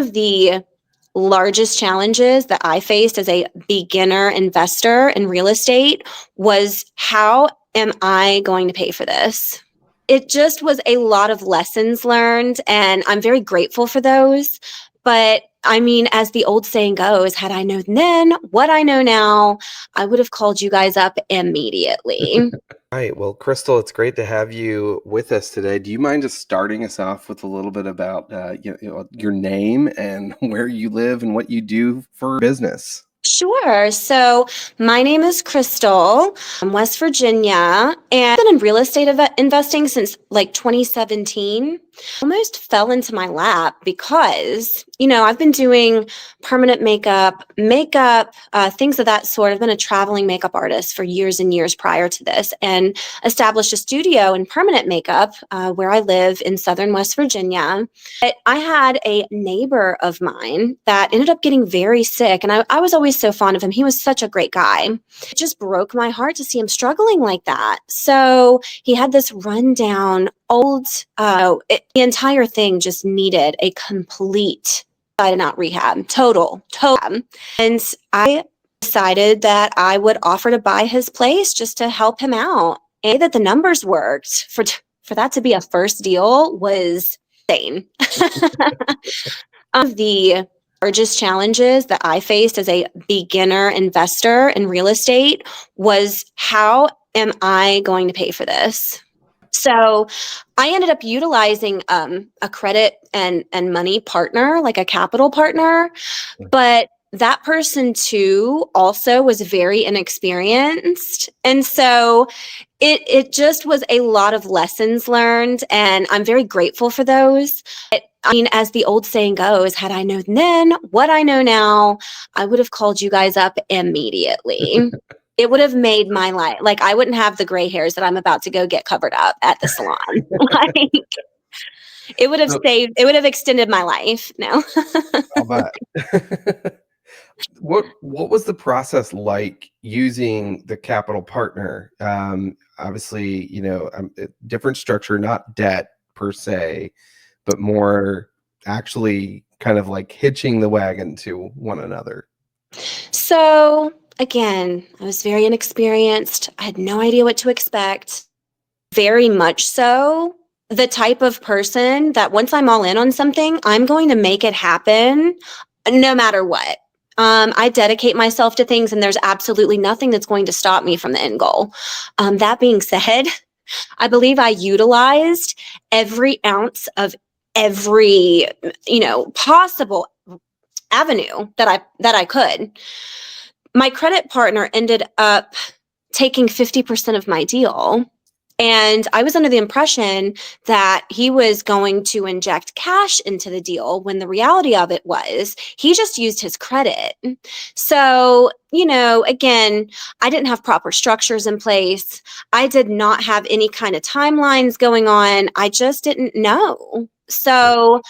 Of the largest challenges that I faced as a beginner investor in real estate was, how am I going to pay for this? It just was a lot of lessons learned, and I'm very grateful for those. But I mean, as the old saying goes, had I known then what I know now, I would have called you guys up immediately. Right. Well, Crystal, it's great to have you with us today. Do you mind just starting us off with a little bit about your name and where you live and what you do for business? Sure. So my name is Crystal. I'm West Virginia, and I've been in real estate investing since like 2017. Almost fell into my lap because, I've been doing permanent makeup, things of that sort. I've been a traveling makeup artist for years and years prior to this, and established a studio in permanent makeup where I live in Southern West Virginia. But I had a neighbor of mine that ended up getting very sick, and I was always so fond of him. He was such a great guy. It just broke my heart to see him struggling like that. So he had this rundown old, the entire thing just needed a complete inside and out rehab, total. And I decided that I would offer to buy his place just to help him out. And that the numbers worked for that to be a first deal was insane. Of the largest challenges that I faced as a beginner investor in real estate was, how am I going to pay for this? So I ended up utilizing a credit and money partner, like a capital partner, but that person too also was very inexperienced. And so it just was a lot of lessons learned, and I'm very grateful for those. I mean, as the old saying goes, had I known then what I know now, I would have called you guys up immediately. It would have made my life, like, I wouldn't have the gray hairs that I'm about to go get covered up at the salon. Like, So, it would have extended my life. No. how about what was the process like using the capital partner? Obviously, different structure, not debt per se, but more actually kind of like hitching the wagon to one another. So again, I was very inexperienced. I had no idea what to expect. Very much so the type of person that once I'm all in on something, I'm going to make it happen no matter what. I dedicate myself to things, and there's absolutely nothing that's going to stop me from the end goal. That being said, I believe I utilized every ounce of every, possible avenue that I could. My credit partner ended up taking 50% of my deal. And I was under the impression that he was going to inject cash into the deal, when the reality of it was he just used his credit. So, again, I didn't have proper structures in place. I did not have any kind of timelines going on. I just didn't know. So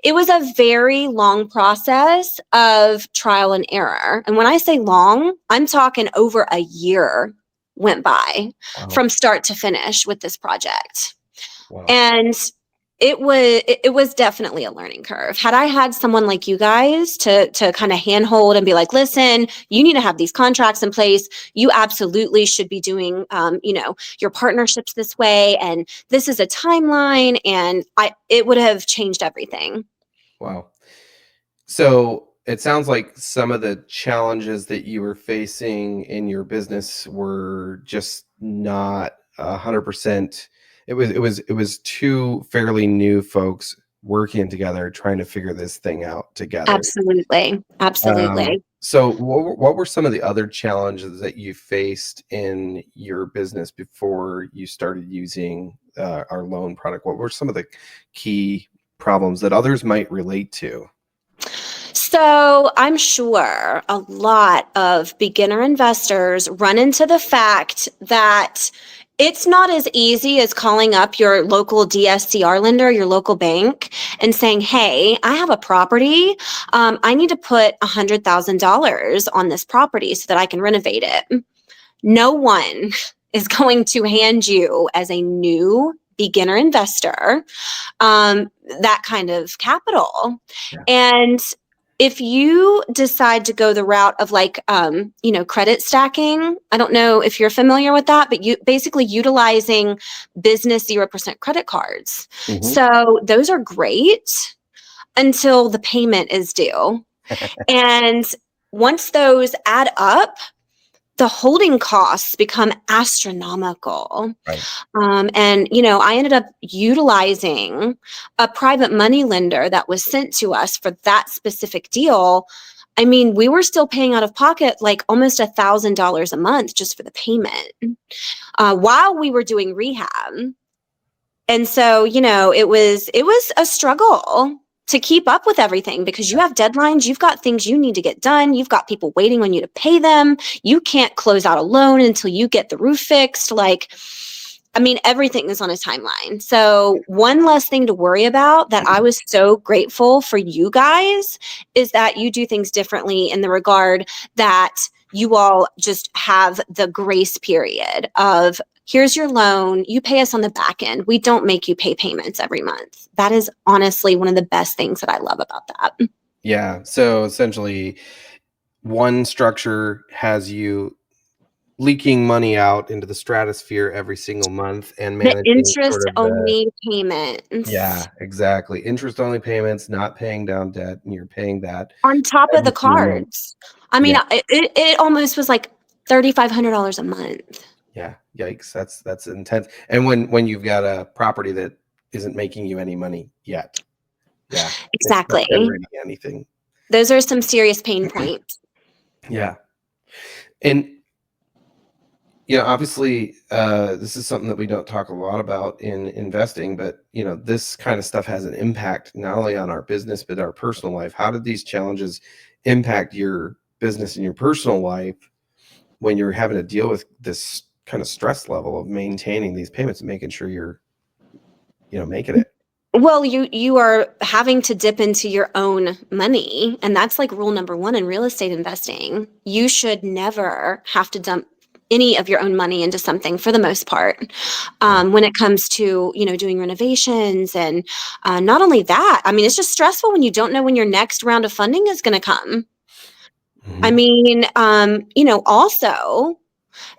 it was a very long process of trial and error. And when I say long, I'm talking over a year went by Wow. from start to finish with this project. Wow. And it was definitely a learning curve. Had I had someone like you guys to kind of handhold and be like, listen, you need to have these contracts in place. You absolutely should be doing, your partnerships this way, and this is a timeline, and it would have changed everything. Wow. So it sounds like some of the challenges that you were facing in your business were just not 100%. It was two fairly new folks working together, trying to figure this thing out together. Absolutely. Absolutely. So what were some of the other challenges that you faced in your business before you started using our loan product? What were some of the key problems that others might relate to? So I'm sure a lot of beginner investors run into the fact that it's not as easy as calling up your local DSCR lender, your local bank, and saying, hey, I have a property. I need to put $100,000 on this property so that I can renovate it. No one is going to hand you, as a new beginner investor, that kind of capital. Yeah. And if you decide to go the route of like, credit stacking, I don't know if you're familiar with that, but you basically utilizing business 0% credit cards. Mhm. So those are great until the payment is due. And once those add up, the holding costs become astronomical. Right. I ended up utilizing a private money lender that was sent to us for that specific deal. I mean, we were still paying out of pocket like almost $1,000 a month just for the payment while we were doing rehab. And so, it was a struggle to keep up with everything because you Yeah. have deadlines, you've got things you need to get done, you've got people waiting on you to pay them. You can't close out a loan until you get the roof fixed. Like, I mean, everything is on a timeline. So, one less thing to worry about that I was so grateful for you guys is that you do things differently in the regard that you all just have the grace period of here's your loan, you pay us on the back end. We don't make you pay payments every month. That is honestly one of the best things that I love about that. Yeah. So essentially, one structure has you leaking money out into the stratosphere every single month and The managing interest sort of the only payments yeah, exactly. Interest only payments, not paying down debt, and you're paying that on top of every the single month. cards. I mean, Yeah, it almost was like $3,500 a month. yeah. Yikes. That's intense. And when you've got a property that isn't making you any money yet. Yeah. It's not Exactly. generating anything. Those are some serious pain points. Yeah. And obviously, this is something that we don't talk a lot about in investing, but this kind of stuff has an impact not only on our business but our personal life. How did these challenges impact your business and your personal life when you're having to deal with this kind of stress level of maintaining these payments and making sure you're, making it? Well, you are having to dip into your own money, and that's like rule number one in real estate investing. You should never have to dump any of your own money into something for the most part. Yeah. When it comes to doing renovations, and not only that, I mean, it's just stressful when you don't know when your next round of funding is going to come. I Mhm. mean, also,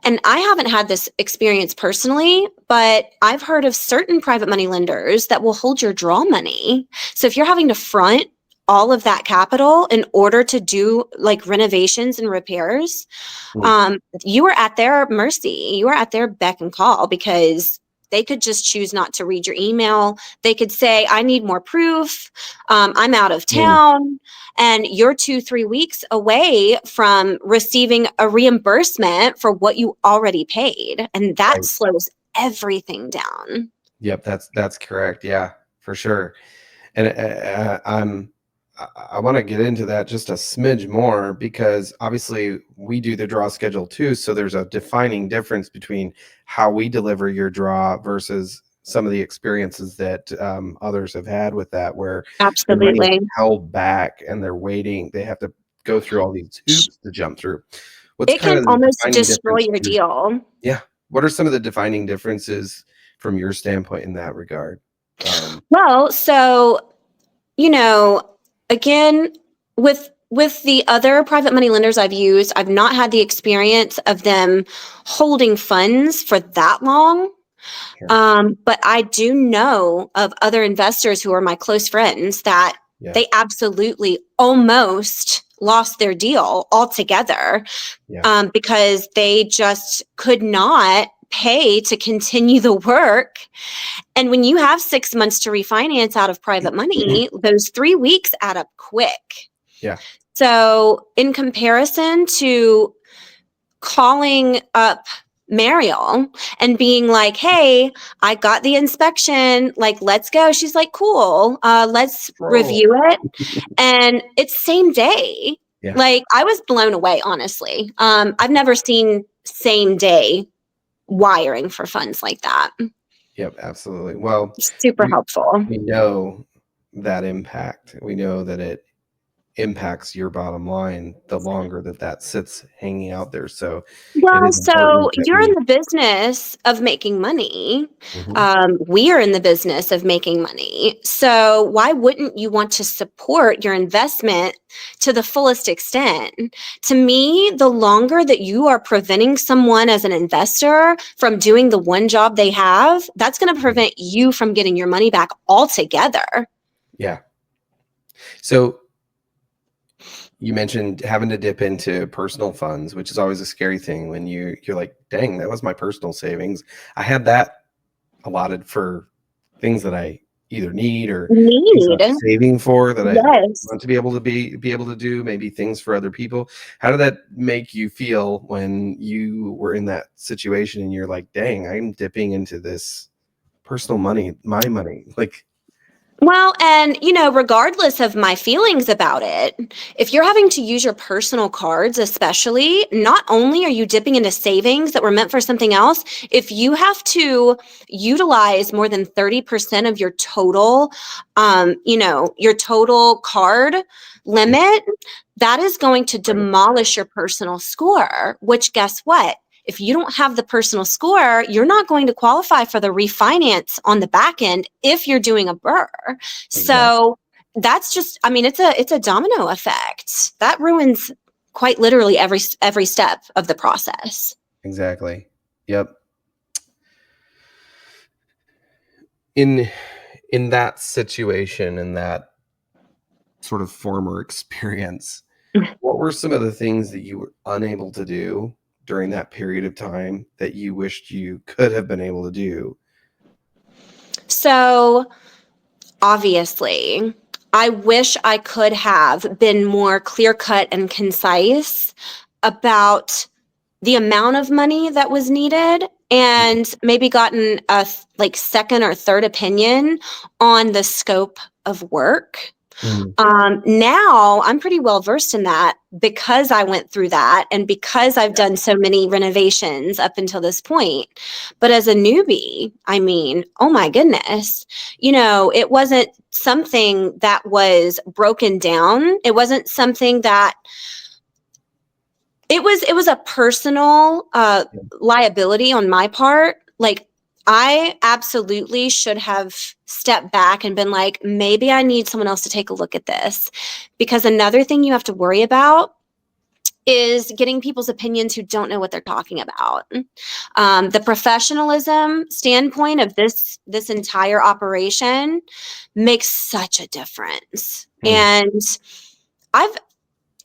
and I haven't had this experience personally, but I've heard of certain private money lenders that will hold your draw money. So if you're having to front all of that capital in order to do like renovations and repairs, Mm. you are at their mercy. You are at their beck and call because they could just choose not to read your email. They could say, I need more proof. I'm out of Mm. town. And you're 2-3 weeks away from receiving a reimbursement for what you already paid. And that Right. slows everything down. Yep, that's correct. Yeah, for sure. And I want to get into that just a smidge more because obviously we do the draw schedule too. So there's a defining difference between how we deliver your draw versus some of the experiences that others have had with that, where their money is Absolutely. held back and they're waiting. They have to go through all these hoops to jump through. What's It kind can of the almost defining destroy difference your here? deal. Yeah. What are some of the defining differences from your standpoint in that regard? Well, so you know, again, with the other private money lenders I've used, I've not had the experience of them holding funds for that long. Sure. But I do know of other investors who are my close friends that Yeah. they absolutely almost lost their deal altogether Yeah. because they just could not pay to continue the work. And when you have 6 months to refinance out of private money, those 3 weeks add up quick. Yeah. So, in comparison to calling up Mariel and being like, hey, I got the inspection, like, let's go. She's like, cool, let's Roll. review it. And it's same day. Yeah. Like, I was blown away, honestly. I've never seen same day wiring for funds like that. Yep, absolutely. Well, Super we helpful. we know that impact. We know that impacts your bottom line the longer that that sits hanging out there. So it Well, is important so that you're in we. the business of making money. Mhm. We are in the business of making money. So why wouldn't you want to support your investment to the fullest extent? To me, the longer that you are preventing someone as an investor from doing the one job they have, that's going to prevent you from getting your money back altogether. Yeah. So you mentioned having to dip into personal funds, which is always a scary thing when you're like, dang, that was my personal savings. I had that allotted for things that I either need or things that Need. I'm saving for that I Yes. want to be able to be able to do, maybe things for other people. How did that make you feel when you were in that situation and you're like, dang, I'm dipping into this personal money, my money? Like, Well, and regardless of my feelings about it, if you're having to use your personal cards, especially, not only are you dipping into savings that were meant for something else, if you have to utilize more than 30% of your total card yeah, limit, that is going to right, demolish your personal score, which guess what? If you don't have the personal score, you're not going to qualify for the refinance on the back end if you're doing a burr. exactly, So that's just, I mean, it's a domino effect. That ruins quite literally every step of the process. exactly. Yep. In in that situation, in that sort of former experience, what were some of the things that you were unable to do during that period of time that you wished you could have been able to do? So obviously, I wish I could have been more clear cut and concise about the amount of money that was needed and maybe gotten a like second or third opinion on the scope of work. Mhm. Now I'm pretty well versed in that because I went through that and because I've done so many renovations up until this point. But as a newbie, I mean, oh my goodness, it wasn't something that was broken down. It wasn't something that it was a personal Yeah, liability on my part. Like I absolutely should have stepped back and been like, maybe I need someone else to take a look at this. Because another thing you have to worry about is getting people's opinions who don't know what they're talking about. The professionalism standpoint of this entire operation makes such a difference. mm, And I've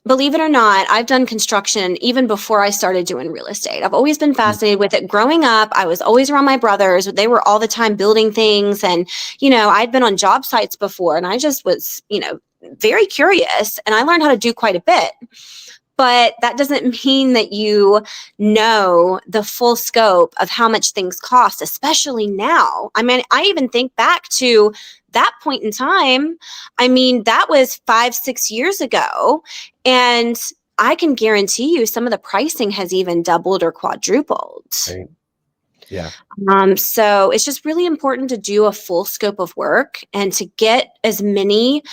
believe it or not, I've done construction even before I started doing real estate. I've always been mm, fascinated with it. Growing up, I was always around my brothers. They were all the time building things. And, I'd been on job sites before and I just was, very curious and I learned how to do quite a bit. But that doesn't mean that you know the full scope of how much things cost, especially now. I mean, I even think back to that point in time. I mean, that was 5, 6 years ago. And I can guarantee you some of the pricing has even doubled or quadrupled. right. Yeah. So it's just really important to do a full scope of work and to get as many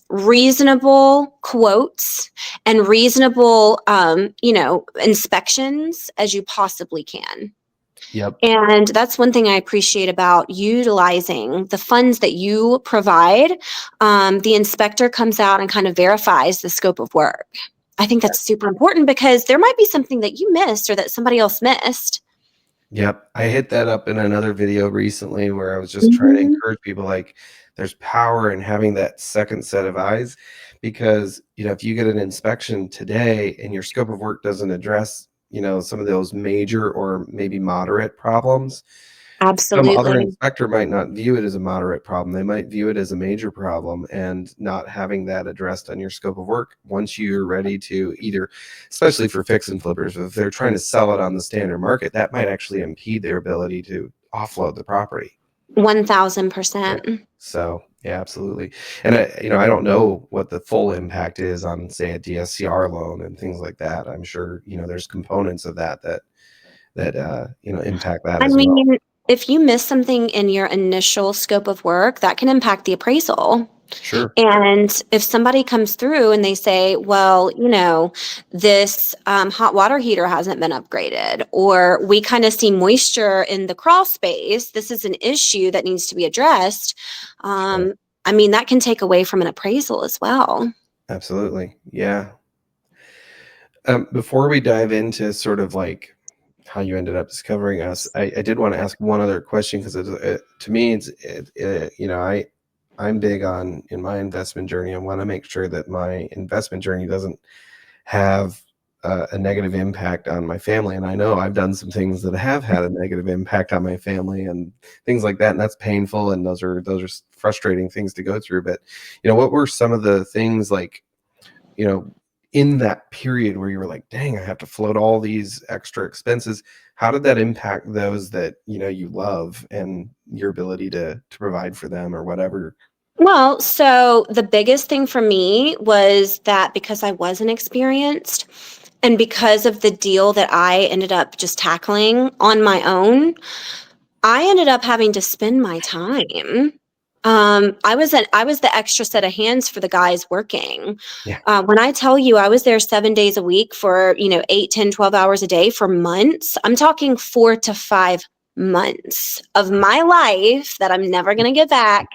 reasonable quotes and reasonable, inspections as you possibly can. Yep. And that's one thing I appreciate about utilizing the funds that you provide. The inspector comes out and kind of verifies the scope of work. I think that's super important because there might be something that you missed or that somebody else missed. Yep. I hit that up in another video recently where I was just trying to Mhm. encourage people like there's power in having that second set of eyes because, if you get an inspection today and your scope of work doesn't address, some of those major or maybe moderate problems, some other Absolutely. inspector might not view it as a moderate problem. They might view it as a major problem, and not having that addressed on your scope of work once you're ready to either, especially for fix and flippers, if they're trying to sell it on the standard market, that might actually impede their ability to offload the property. Yeah. 1000%. So, yeah, absolutely. And I don't know what the full impact is on, say, a DSCR loan and things like that. I'm sure, there's components of that impact that I as well. mean, if you miss something in your initial scope of work, that can impact the appraisal. Sure. And if somebody comes through and they say, well, this hot water heater hasn't been upgraded, or we kind of see moisture in the crawl space, this is an issue that needs to be addressed. Sure. I mean, that can take away from an appraisal as well. Absolutely. Yeah. Before we dive into sort of like how you ended up discovering us, I did want to ask one other question because to me, I'm big on in my investment journey. I want to make sure that my investment journey doesn't have a negative impact on my family. And I know I've done some things that have had a negative impact on my family and things like that. And that's painful. And those are frustrating things to go through. But, what were some of the things like, you know, in that period where you were like, dang, I have to float all these extra expenses. How did that impact those that, you love and your ability to provide for them or whatever? Well, so the biggest thing for me was that because I wasn't experienced and because of the deal that I ended up just tackling on my own, I ended up having to spend my time. I was the extra set of hands for the guys working. Yeah. When I tell you I was there 7 days a week for, 8, 10, 12 hours a day for months, I'm talking 4 to 5 months of my life that I'm never going to get back.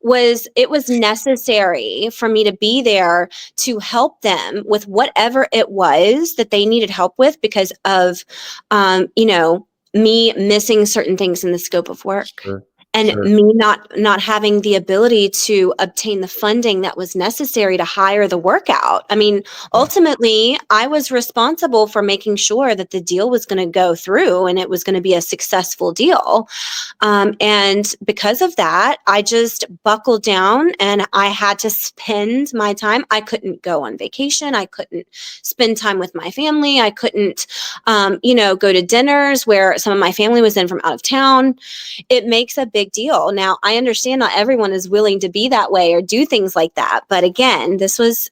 It was necessary for me to be there to help them with whatever it was that they needed help with because of me missing certain things in the scope of work Sure. and Sure. me not having the ability to obtain the funding that was necessary to hire the workout. I mean, Yeah. ultimately I was responsible for making sure that the deal was going to go through and it was going to be a successful deal. And because of that, I just buckled down and I had to spend my time. I couldn't go on vacation. I couldn't spend time with my family. I couldn't, go to dinners where some of my family was in from out of town. It makes a big deal. Now, I understand not everyone is willing to be that way or do things like that. But again, this was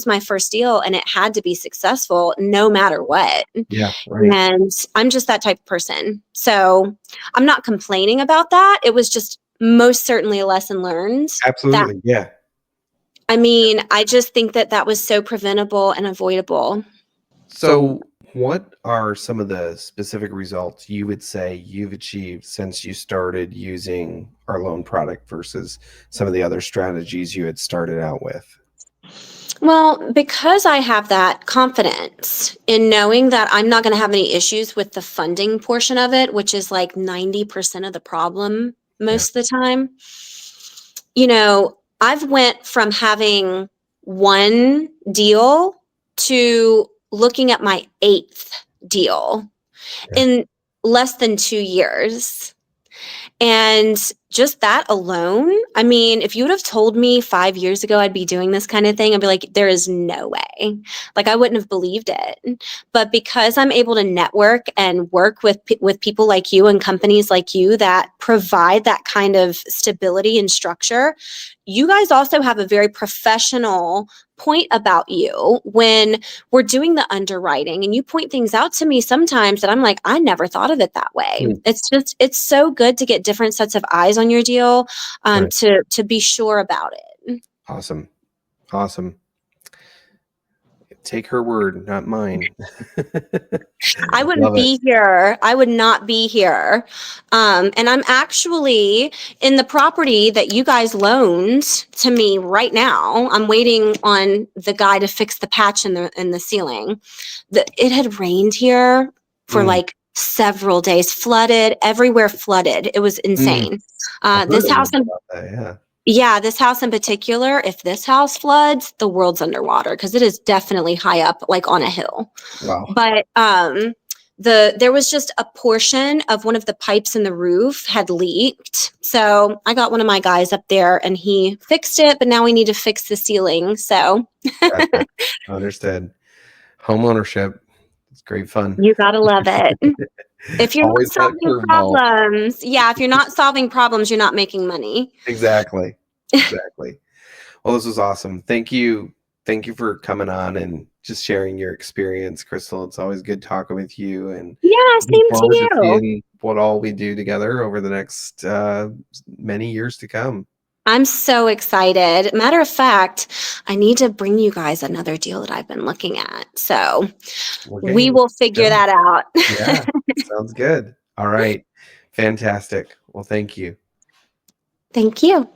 my first deal and it had to be successful no matter what. Yeah. Right. And I'm just that type of person. So I'm not complaining about that. It was just most certainly a lesson learned that, Absolutely. Yeah. I mean, I just think that that was so preventable and avoidable. So, what are some of the specific results you would say you've achieved since you started using our loan product versus some of the other strategies you had started out with? Well, because I have that confidence in knowing that I'm not going to have any issues with the funding portion of it, which is like 90% of the problem Yeah. most of the time. I've went from having one deal to looking at my eighth deal Yeah. in less than 2 years. And just that alone, I mean, if you would have told me 5 years ago I'd be doing this kind of thing, I'd be like, there is no way. Like I wouldn't have believed it. But because I'm able to network and work with people like you and companies like you that provide that kind of stability and structure, you guys also have a very professional point about you when we're doing the underwriting and you point things out to me sometimes that I'm like, I never thought of it that way. Mm. It's so good to get different sets of eyes on your deal, Right. to be sure about it. Awesome. Awesome. Take her word, not mine. I wouldn't Love it. be here. I would not be here. And I'm actually in the property that you guys loaned to me right now. I'm waiting on the guy to fix the patch in the ceiling. It had rained here for Mm. like several days, flooded, everywhere flooded. It was Mm. insane. I've heard This a little house bit about that. Yeah. Yeah, this house in particular, if this house floods, the world's underwater because it is definitely high up, like on a hill. Wow. But there was just a portion of one of the pipes in the roof had leaked. So I got one of my guys up there and he fixed it, but now we need to fix the ceiling. So Gotcha. Understood. Homeownership. It's great fun. you gotta love it. If you're not Always got solving curveballs. problems, yeah, if you're not solving problems, you're not making money. Exactly. Exactly. Well, this was awesome. Thank you. Thank you for coming on and just sharing your experience, Crystal. It's always good talking with you and Yeah, looking same to forward to you. seeing what all we do together over the next many years to come. I'm so excited. Matter of fact, I need to bring you guys another deal that I've been looking at. So we Okay, will let's figure go. that out. Yeah, sounds good. All right. Fantastic. Well, thank you. Thank you.